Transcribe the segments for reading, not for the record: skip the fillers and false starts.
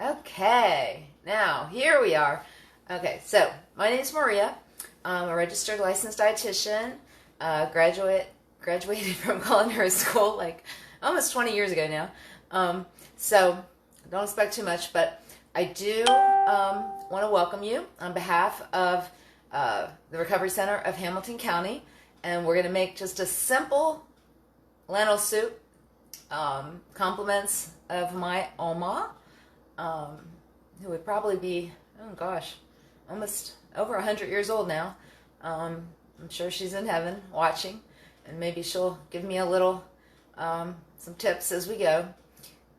Okay, now here we are. Okay, so my name is Maria. I'm a registered licensed dietitian. Graduated from culinary school like almost 20 years ago now. So don't expect too much, but I do want to welcome you on behalf of the Recovery Center of Hamilton County, and we're going to make just a simple lentil soup. Compliments of my Oma, who would probably be, oh gosh, almost over 100 years old now. I'm sure she's in heaven watching, and maybe she'll give me a little, some tips as we go.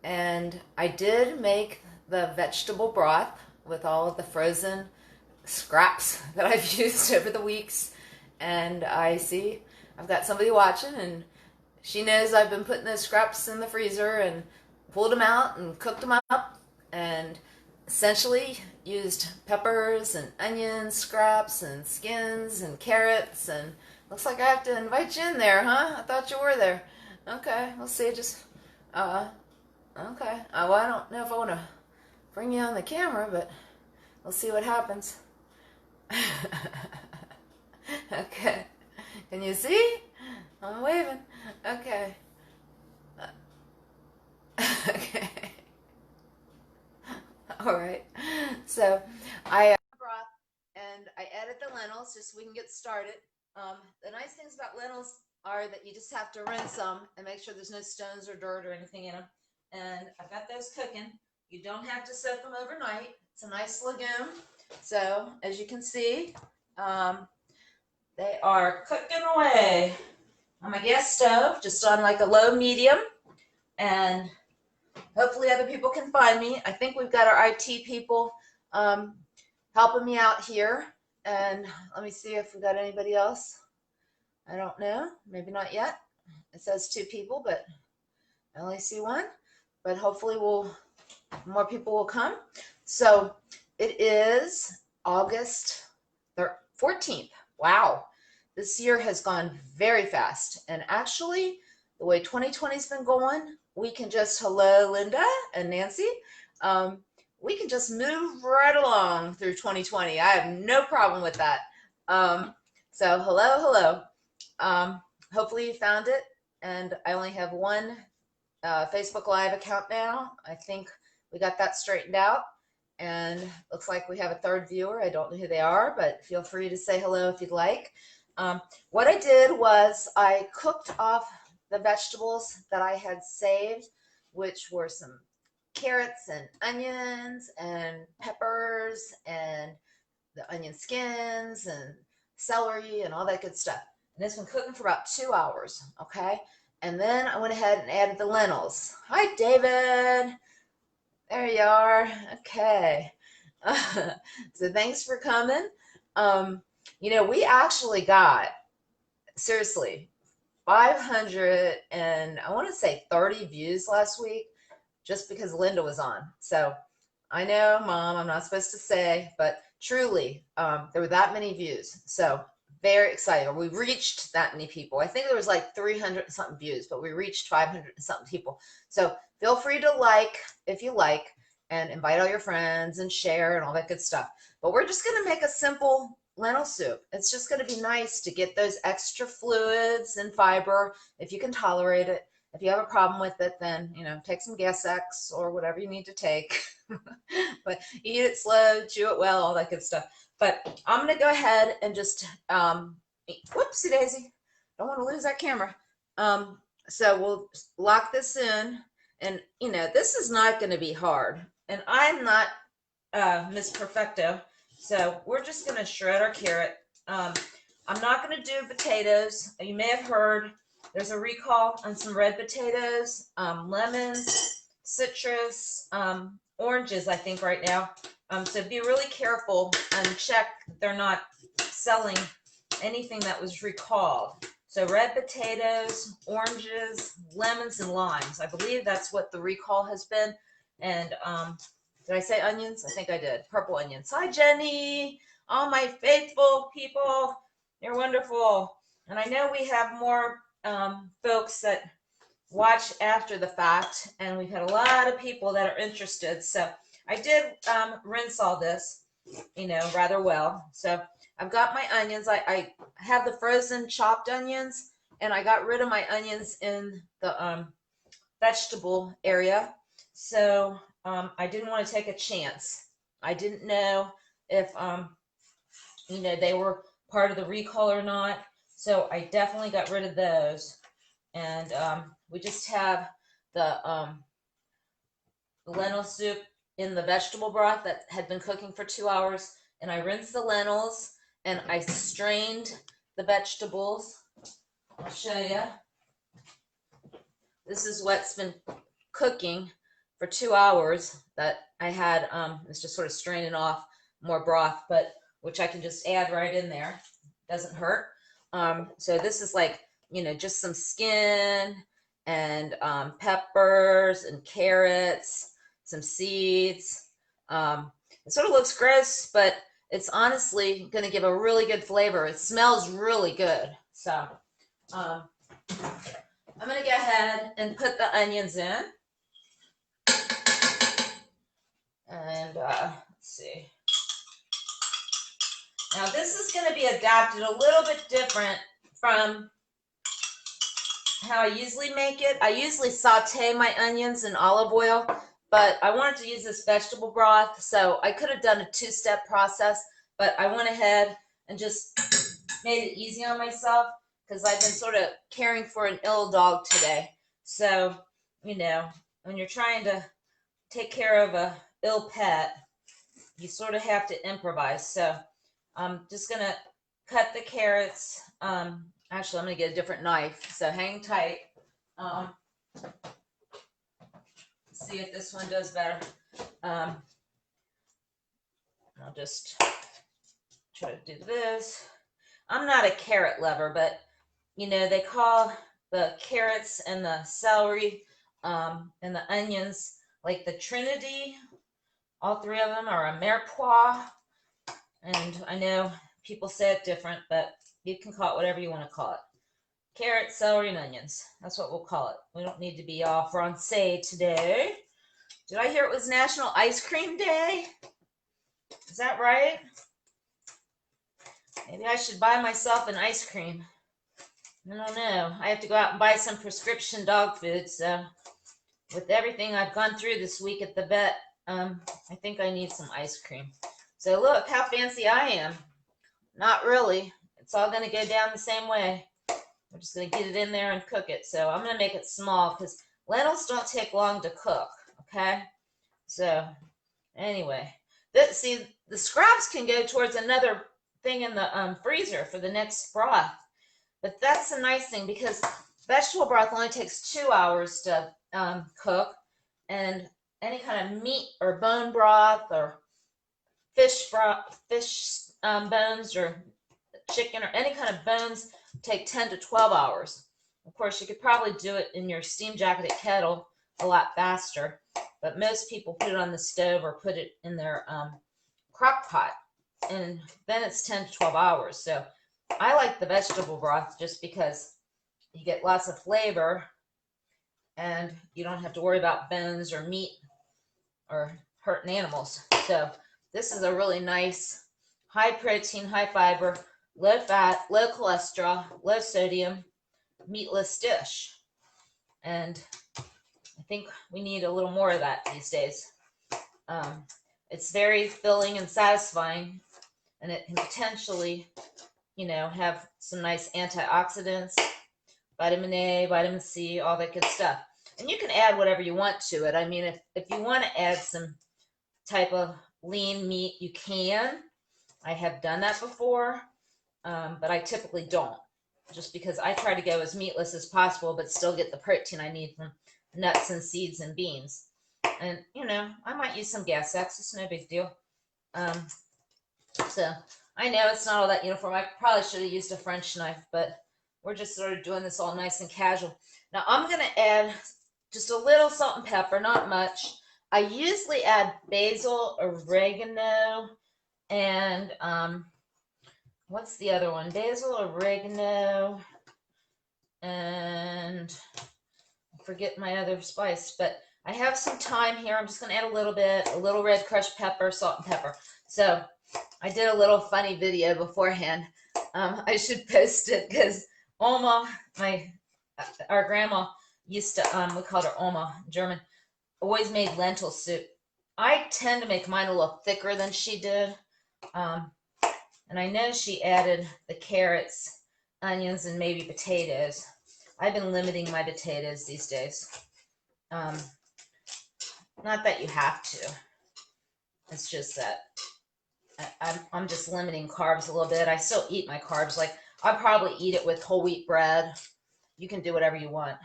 And I did make the vegetable broth with all of the frozen scraps that I've used over the weeks. And I see I've got somebody watching, and she knows I've been putting those scraps in the freezer and pulled them out and cooked them up, and essentially used peppers and onion scraps and skins and carrots. And looks like I have to invite you in there, huh? I thought you were there. Okay, we'll see. Okay. Well, I don't know if I want to bring you on the camera, but we'll see what happens. Okay. Can you see? I'm waving. Okay. Okay. All right. So I broth and I added the lentils just so we can get started. The nice things about lentils are that you just have to rinse them and make sure there's no stones or dirt or anything in them. And I've got those cooking. You don't have to soak them overnight. It's a nice legume. So as you can see, they are cooking away on my gas stove, just on like a low medium, and hopefully other people can find me. I think we've got our IT people helping me out here, and let me see if we got anybody else. I don't know, maybe not yet. It says 2 people, but I only see 1, but hopefully more people will come. So it is August 14th. Wow. This year has gone very fast. And actually, the way 2020's been going, we can just, hello, Linda and Nancy, we can just move right along through 2020. I have no problem with that. So hello. Hopefully you found it. And I only have 1 Facebook Live account now. I think we got that straightened out. And looks like we have a 3rd viewer. I don't know who they are, but feel free to say hello if you'd like. What I did was I cooked off the vegetables that I had saved, which were some carrots and onions and peppers and the onion skins and celery and all that good stuff. And it's been cooking for about 2 hours, okay? And then I went ahead and added the lentils. Hi, David. There you are. Okay. So thanks for coming. We actually got, seriously, 500 and I want to say 30 views last week just because Linda was on. So I know, Mom, I'm not supposed to say, but truly, there were that many views. So very excited. We reached that many people. I think there was like 300 and something views, but we reached 500 and something people. So feel free to like if you like, and invite all your friends and share and all that good stuff. But we're just going to make a simple lentil soup. It's just going to be nice to get those extra fluids and fiber if you can tolerate it. If you have a problem with it, then, take some Gas X or whatever you need to take. But eat it slow, chew it well, all that good stuff. But I'm going to go ahead and just, whoopsie daisy, don't want to lose that camera. So we'll lock this in, and, this is not going to be hard. And I'm not Miss Perfecto, so we're just going to shred our carrot. I'm not going to do potatoes. You may have heard there's a recall on some red potatoes, lemons, citrus, oranges, I think right now. So be really careful and check they're not selling anything that was recalled. So red potatoes, oranges, lemons, and limes. I believe that's what the recall has been. And did I say onions? I think I did. Purple onions. Hi, Jenny. All my faithful people. You're wonderful. And I know we have more folks that watch after the fact, and we've had a lot of people that are interested. So I did rinse all this, you know, rather well. So I've got my onions. I have the frozen chopped onions, and I got rid of my onions in the vegetable area. So I didn't want to take a chance. I didn't know if you know, they were part of the recall or not. So I definitely got rid of those. And we just have the lentil soup in the vegetable broth that had been cooking for 2 hours. And I rinsed the lentils and I strained the vegetables. I'll show you. This is what's been cooking for 2 hours that I had. It's just sort of straining off more broth, but which I can just add right in there. Doesn't hurt. So this is like, you know, just some skin and peppers and carrots, some seeds. It sort of looks gross, but it's honestly going to give a really good flavor. It smells really good. So I'm going to go ahead and put the onions in. And let's see. Now this is going to be adapted a little bit different from how I usually make it. I usually saute my onions in olive oil, but I wanted to use this vegetable broth, so I could have done a two-step process, but I went ahead and just made it easy on myself because I've been sort of caring for an ill dog today. So, you know, when you're trying to take care of a ill pet, you sort of have to improvise. So I'm just going to cut the carrots. Actually, I'm going to get a different knife, so hang tight. See if this one does better. I'll just try to do this. I'm not a carrot lover, but, you know, they call the carrots and the celery and the onions like the Trinity. All three of them are a mirepoix. And I know people say it different, but you can call it whatever you want to call it. Carrot, celery, and onions. That's what we'll call it. We don't need to be all Francais today. Did I hear it was National Ice Cream Day? Is that right? Maybe I should buy myself an ice cream. I don't know. I have to go out and buy some prescription dog food. So with everything I've gone through this week at the vet, I think I need some ice cream. So look how fancy I am. Not really. It's all going to go down the same way. We're just going to get it in there and cook it. So I'm going to make it small because lentils don't take long to cook. Okay. So anyway, see, the scraps can go towards another thing in the freezer for the next broth. But that's a nice thing because vegetable broth only takes 2 hours to cook. And any kind of meat or bone broth or fish bones or chicken or any kind of bones take 10 to 12 hours. Of course, you could probably do it in your steam jacketed kettle a lot faster, but most people put it on the stove or put it in their crock pot, and then it's 10 to 12 hours. So I like the vegetable broth just because you get lots of flavor and you don't have to worry about bones or meat or hurting animals. So this is a really nice, high protein, high fiber, low fat, low cholesterol, low sodium, meatless dish. And I think we need a little more of that these days. It's very filling and satisfying, and it can potentially, you know, have some nice antioxidants, vitamin A, vitamin C, all that good stuff. And you can add whatever you want to it. I mean, if you want to add some type of lean meat, you can. I have done that before, but I typically don't, just because I try to go as meatless as possible, but still get the protein I need from nuts and seeds and beans. And, you know, I might use some gas X. It's no big deal. So I know it's not all that uniform. I probably should have used a French knife, but we're just sort of doing this all nice and casual. Now I'm going to add just a little salt and pepper, not much. I usually add basil, oregano, and what's the other one? Basil, oregano, and I forget my other spice, but I have some thyme here. I'm just going to add a little bit, a little red crushed pepper, salt and pepper. So I did a little funny video beforehand. I should post it because Oma, our grandma used to, we called her Oma, German, always made lentil soup. I tend to make mine a little thicker than she did. And I know she added the carrots, onions, and maybe potatoes. I've been limiting my potatoes these days. Not that you have to. It's just that I'm just limiting carbs a little bit. I still eat my carbs. Like, I'll probably eat it with whole wheat bread. You can do whatever you want.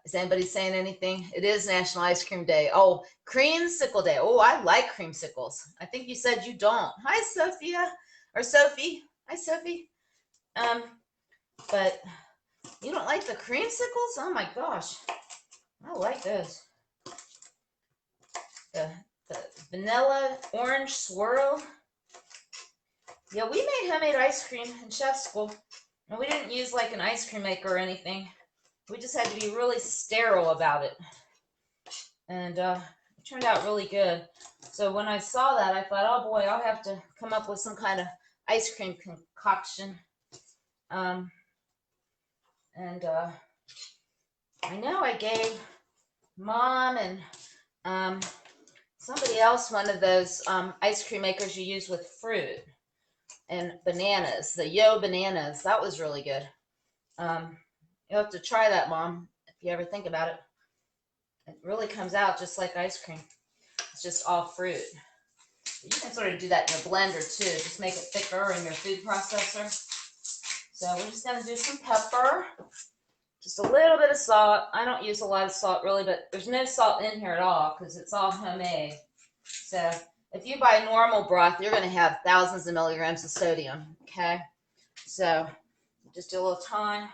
Is anybody saying anything? It is National Ice Cream Day. Oh, creamsicle day. Oh, I like creamsicles. I think you said you don't. Hi, Sophia. Or Sophie. Hi, Sophie. But you don't like the creamsicles? Oh my gosh. I like those. The vanilla orange swirl. Yeah, we made homemade ice cream in chef school. And we didn't use like an ice cream maker or anything. We just had to be really sterile about it. And it turned out really good. So when I saw that, I thought, oh boy, I'll have to come up with some kind of ice cream concoction. I know I gave Mom and somebody else one of those ice cream makers you use with fruit and bananas, the Yo bananas. That was really good. You'll have to try that, Mom, if you ever think about it. It really comes out just like ice cream. It's just all fruit. You can sort of do that in your blender too. Just make it thicker in your food processor. So we're just going to do some pepper. Just a little bit of salt. I don't use a lot of salt really, but there's no salt in here at all because it's all homemade. So if you buy normal broth, you're going to have thousands of milligrams of sodium. Okay. So just do a little thyme.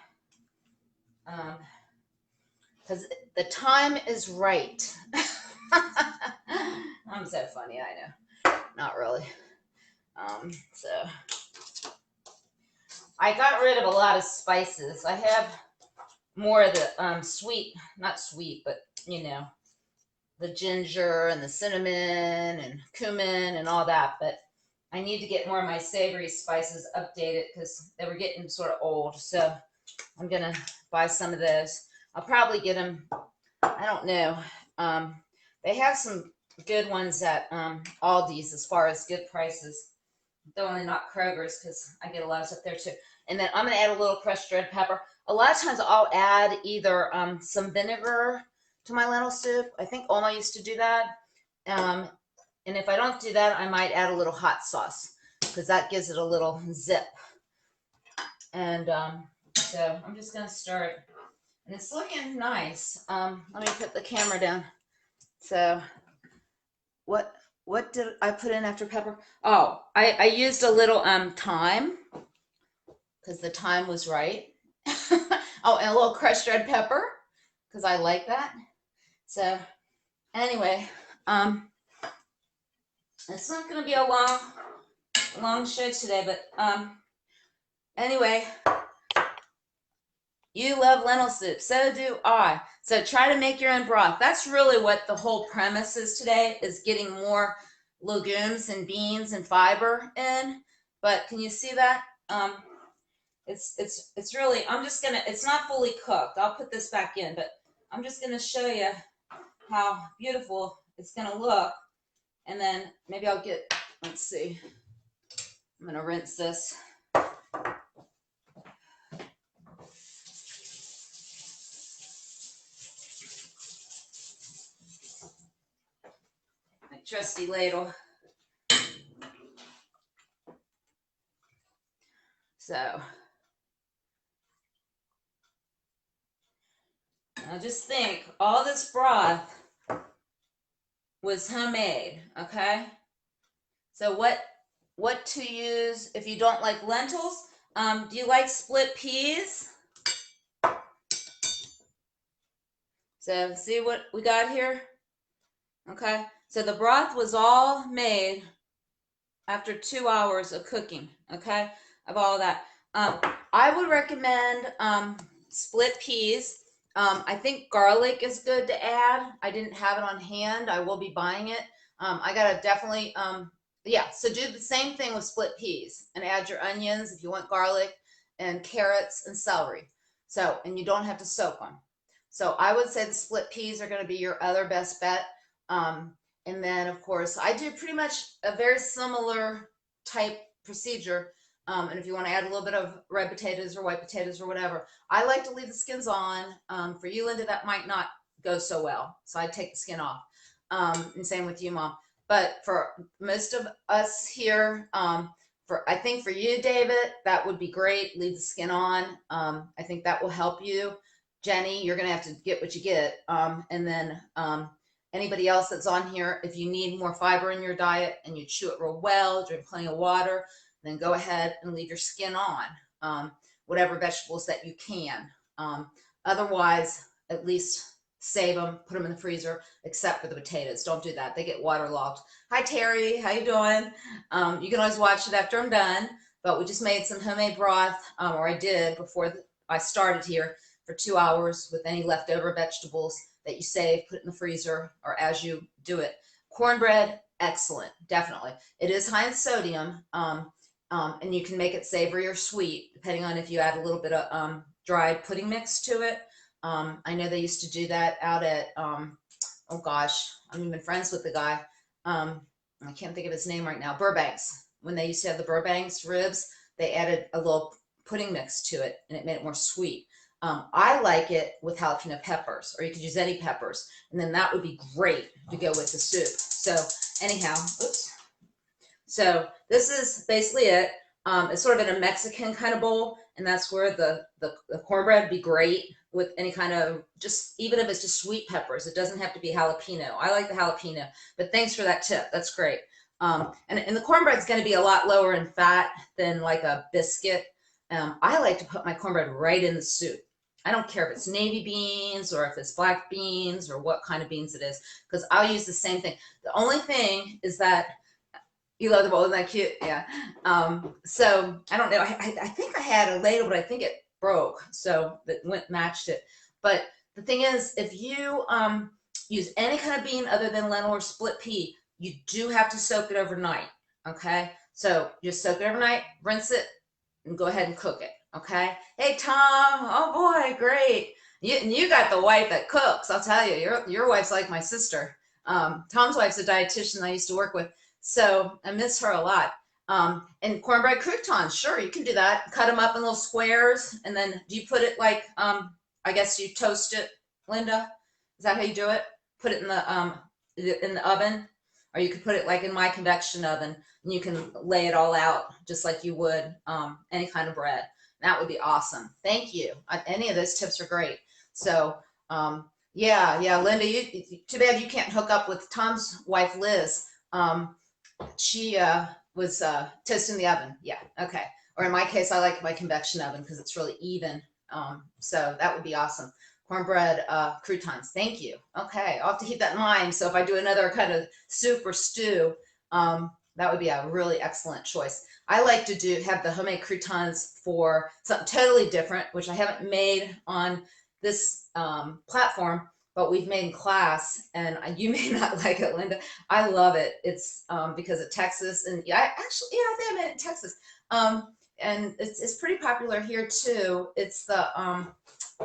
Because the time is right. I'm so funny, I know. Not really. So I got rid of a lot of spices. I have more of the sweet, not sweet, but you know, the ginger and the cinnamon and cumin and all that. But I need to get more of my savory spices updated because they were getting sort of old. So I'm going to buy some of those. I'll probably get them, I don't know. They have some good ones at Aldi's as far as good prices. Definitely not Kroger's because I get a lot of stuff there too. And then I'm going to add a little crushed red pepper. A lot of times I'll add either some vinegar to my lentil soup. I think Oma used to do that. And if I don't do that, I might add a little hot sauce because that gives it a little zip. And so I'm just going to start. And it's looking nice. Let me put the camera down. So what did I put in after pepper? Oh, I used a little thyme because the thyme was right. Oh, and a little crushed red pepper because I like that. So anyway, it's not going to be a long show today, but anyway, you love lentil soup. So do I. So try to make your own broth. That's really what the whole premise is today, is getting more legumes and beans and fiber in. But can you see that? It's really, I'm just going to, it's not fully cooked. I'll put this back in, but I'm just going to show you how beautiful it's going to look. And then maybe I'll get, let's see. I'm going to rinse this. Trusty ladle. So now just think, all this broth was homemade, okay? So what to use if you don't like lentils? Do you like split peas? So see what we got here? Okay. So the broth was all made after 2 hours of cooking, okay, of all that. I would recommend split peas. I think garlic is good to add. I didn't have it on hand. I will be buying it. I gotta definitely, yeah. So do the same thing with split peas and add your onions if you want garlic, and carrots and celery. So, and you don't have to soak them. So I would say the split peas are going to be your other best bet. And then of course I do pretty much a very similar type procedure. And if you want to add a little bit of red potatoes or white potatoes or whatever, I like to leave the skins on. For you, Linda, that might not go so well. So I take the skin off. And same with you, Mom. But for most of us here, I think for you, David, that would be great. Leave the skin on. I think that will help you. Jenny, you're gonna have to get what you get. And then anybody else that's on here, if you need more fiber in your diet and you chew it real well, drink plenty of water, then go ahead and leave your skin on. Whatever vegetables that you can. Otherwise, at least save them, put them in the freezer, except for the potatoes. Don't do that. They get waterlogged. Hi, Terry. How you doing? You can always watch it after I'm done, but we just made some homemade broth, or I did before I started here, for 2 hours with any leftover vegetables that you save, put it in the freezer, or as you do it. Cornbread, excellent, definitely. It is high in sodium, and you can make it savory or sweet, depending on if you add a little bit of dried pudding mix to it. I know they used to do that out at, oh gosh, I'm even friends with the guy. I can't think of his name right now. Burbank's. When they used to have the Burbank's ribs, they added a little pudding mix to it, and it made it more sweet. I like it with jalapeno peppers, or you could use any peppers, and then that would be great to go with the soup. So anyhow, oops. So this is basically it. It's sort of in a Mexican kind of bowl, and that's where the cornbread would be great with any kind of, just even if it's just sweet peppers. It doesn't have to be jalapeno. I like the jalapeno, but thanks for that tip. That's great. And the cornbread's going to be a lot lower in fat than like a biscuit. I like to put my cornbread right in the soup. I don't care if it's navy beans or if it's black beans or what kind of beans it is, because I'll use the same thing. The only thing is that you love the bowl, isn't that cute? Yeah. So I don't know. I think I had a ladle, but I think it broke, so that matched it. But the thing is, if you use any kind of bean other than lentil or split pea, you do have to soak it overnight. Okay. So just soak it overnight, rinse it, and go ahead and cook it. Okay. Hey, Tom. Oh boy, great. You got the wife that cooks. I'll tell you, your wife's like my sister. Tom's wife's a dietitian I used to work with, so I miss her a lot. And cornbread croutons, sure, you can do that. Cut them up in little squares, and then do you put it like, I guess you toast it, Linda? Is that how you do it? Put it in the oven, or you could put it like in my convection oven, and you can lay it all out just like you would any kind of bread. That would be awesome. Thank you. Any of those tips are great. So, yeah, Linda, too bad you can't hook up with Tom's wife, Liz. She was toasting the oven. Yeah, okay. Or in my case, I like my convection oven because it's really even. So that would be awesome. Cornbread croutons. Thank you. Okay, I'll have to keep that in mind. So if I do another kind of soup or stew, that would be a really excellent choice. I like to have the homemade croutons for something totally different, which I haven't made on this platform, but we've made in class, and you may not like it, Linda. I love it. It's because of Texas, and yeah, I think I made it in Texas. And it's pretty popular here too. It's the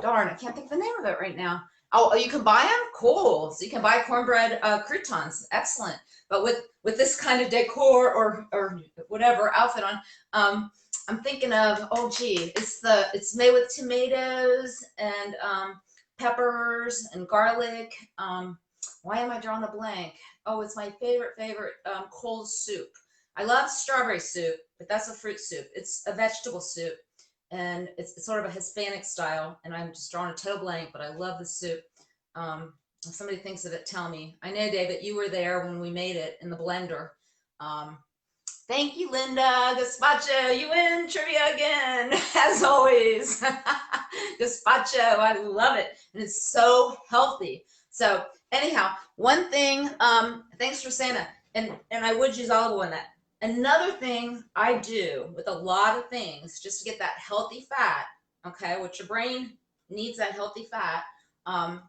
darn, I can't think of the name of it right now. Oh, you can buy them? Cool. So you can buy cornbread croutons. Excellent. But with this kind of decor or whatever outfit on, I'm thinking of, oh gee, it's made with tomatoes and peppers and garlic. Why am I drawing a blank? Oh, it's my favorite cold soup. I love strawberry soup, but that's a fruit soup. It's a vegetable soup, and it's sort of a Hispanic style, and I'm just drawing a total blank, but I love the soup. If somebody thinks of it, tell me. I know, David, you were there when we made it in the blender. Thank you, Linda. Gazpacho, you win trivia again, as always. Gazpacho, I love it. And it's so healthy. So anyhow, one thing, thanks for saying that. And I would use olive oil in that. Another thing I do with a lot of things, just to get that healthy fat, okay, which your brain needs that healthy fat. And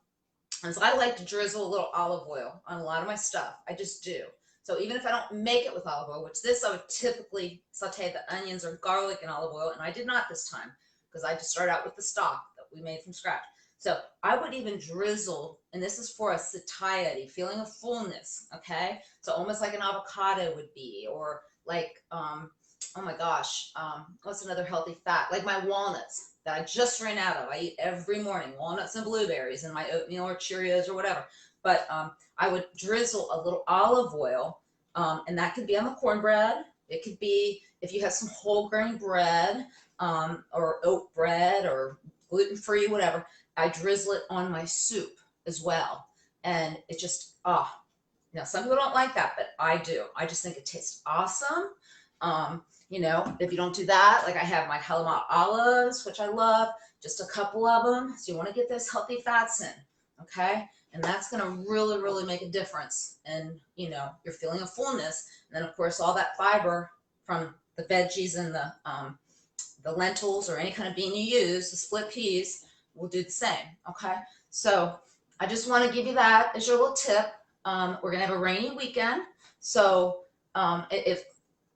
so I like to drizzle a little olive oil on a lot of my stuff. I just do. So even if I don't make it with olive oil, which this I would typically saute the onions or garlic in olive oil, and I did not this time because I just started out with the stock that we made from scratch. So I would even drizzle, and this is for a satiety, feeling of fullness, okay? So almost like an avocado would be, or like, oh my gosh, what's another healthy fat? Like my walnuts that I just ran out of. I eat every morning, walnuts and blueberries in my oatmeal or Cheerios or whatever. But I would drizzle a little olive oil, and that could be on the cornbread. It could be if you have some whole grain bread, or oat bread or gluten-free, whatever. I drizzle it on my soup as well. And it just, now some people don't like that, but I do. I just think it tastes awesome. You know, if you don't do that, like I have my Kalamata olives, which I love, just a couple of them. So you want to get those healthy fats in, okay? And that's going to really, really make a difference in, you know, your feeling of fullness. And then, of course, all that fiber from the veggies and the lentils or any kind of bean you use, the split peas, will do the same, okay? So I just want to give you that as your little tip. We're going to have a rainy weekend. So if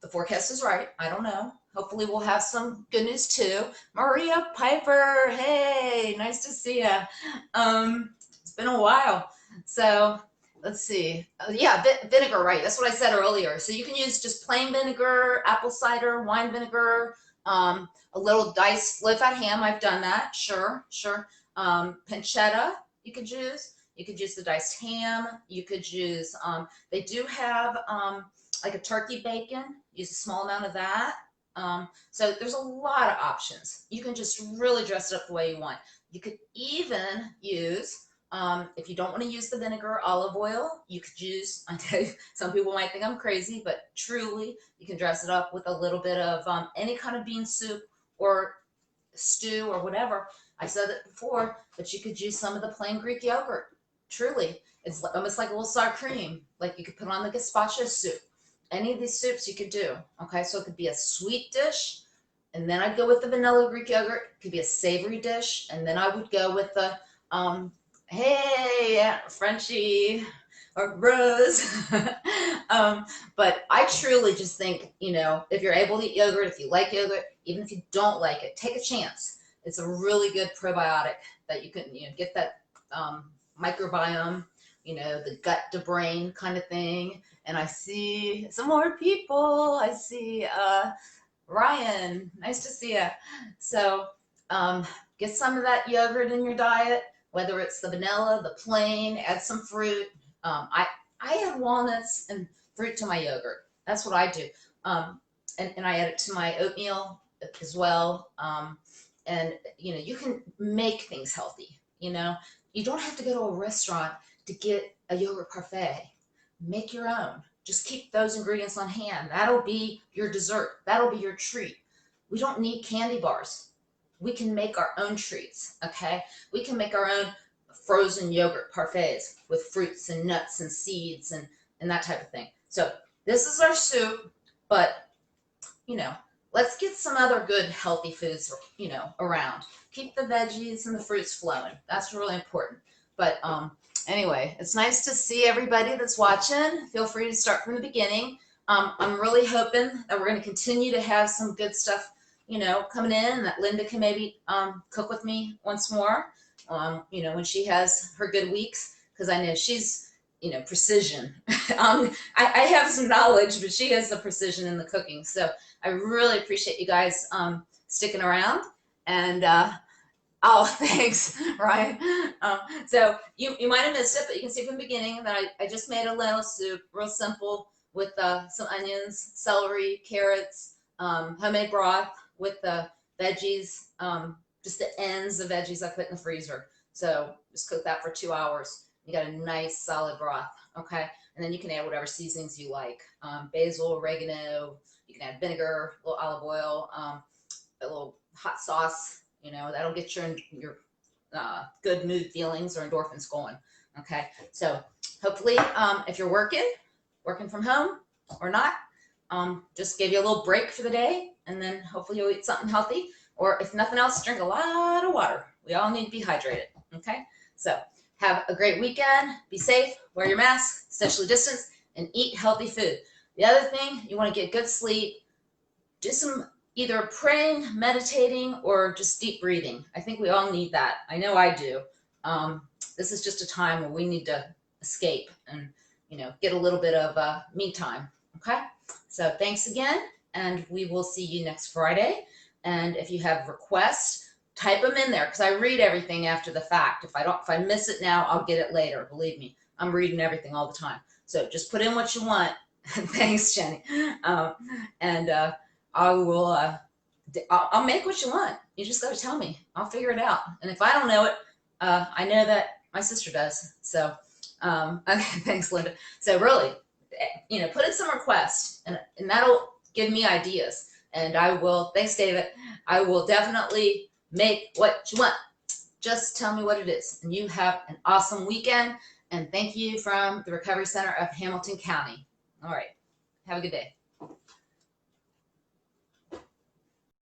the forecast is right, I don't know. Hopefully we'll have some good news too. Maria Piper, hey, nice to see you. It's been a while. So let's see. Yeah, vinegar, right? That's what I said earlier. So you can use just plain vinegar, apple cider, wine vinegar, a little diced low-fat ham. I've done that. Sure. Pancetta you could use. You could use the diced ham. You could use, they do have like a turkey bacon. Use a small amount of that. So there's a lot of options. You can just really dress it up the way you want. You could even use, if you don't want to use the vinegar, olive oil, you could use, I tell you, some people might think I'm crazy, but truly you can dress it up with a little bit of any kind of bean soup or stew or whatever. I said it before, but you could use some of the plain Greek yogurt. Truly, it's almost like a little sour cream, like you could put on the gazpacho soup. Any of these soups you could do, okay? So it could be a sweet dish, and then I'd go with the vanilla Greek yogurt. It could be a savory dish, and then I would go with the, hey, Frenchie, or Rose. But I truly just think, you know, if you're able to eat yogurt, if you like yogurt, even if you don't like it, take a chance. It's a really good probiotic that you can, you know, get that microbiome, you know, the gut to brain kind of thing. And I see some more people. I see Ryan. Nice to see you. So get some of that yogurt in your diet, whether it's the vanilla, the plain, add some fruit. I add walnuts and fruit to my yogurt. That's what I do. And I add it to my oatmeal as well. And, you know, you can make things healthy. You know, you don't have to go to a restaurant to get a yogurt parfait. Make your own. Just keep those ingredients on hand. That'll be your dessert. That'll be your treat. We don't need candy bars. We can make our own treats, okay? We can make our own frozen yogurt parfaits with fruits and nuts and seeds and that type of thing. So this is our soup, but, you know, let's get some other good healthy foods, you know, around. Keep the veggies and the fruits flowing. That's really important. But anyway, it's nice to see everybody that's watching. Feel free to start from the beginning. I'm really hoping that we're going to continue to have some good stuff, you know, coming in, and that Linda can maybe cook with me once more, you know, when she has her good weeks, because I know she's, you know, precision. I have some knowledge, but she has the precision in the cooking. So I really appreciate you guys sticking around. And oh, thanks, Ryan. So you might have missed it, but you can see from the beginning that I just made a lentil soup, real simple, with some onions, celery, carrots, homemade broth with the veggies, just the ends of veggies I put in the freezer. So just cook that for 2 hours. You got a nice solid broth, okay? And then you can add whatever seasonings you like. Basil, oregano, you can add vinegar, a little olive oil, a little hot sauce. You know, that'll get your good mood feelings or endorphins going. Okay. So hopefully, if you're working from home or not, just give you a little break for the day, and then hopefully you'll eat something healthy, or if nothing else, drink a lot of water. We all need to be hydrated. Okay. So have a great weekend. Be safe, wear your mask, socially distance, and eat healthy food. The other thing, you want to get good sleep. Do some either praying, meditating, or just deep breathing. I think we all need that. I know I do. This is just a time where we need to escape and, get a little bit of me time. Okay? So thanks again, and we will see you next Friday. And if you have requests, type them in there because I read everything after the fact. If I miss it now, I'll get it later. Believe me, I'm reading everything all the time. So just put in what you want. Thanks, Jenny. And I will. I'll make what you want. You just got to tell me. I'll figure it out. And if I don't know it, I know that my sister does. So, okay, thanks, Linda. So really, put in some requests, and that'll give me ideas. And I will. Thanks, David. I will definitely make what you want. Just tell me what it is. And you have an awesome weekend. And thank you from the Recovery Center of Hamilton County. All right. Have a good day.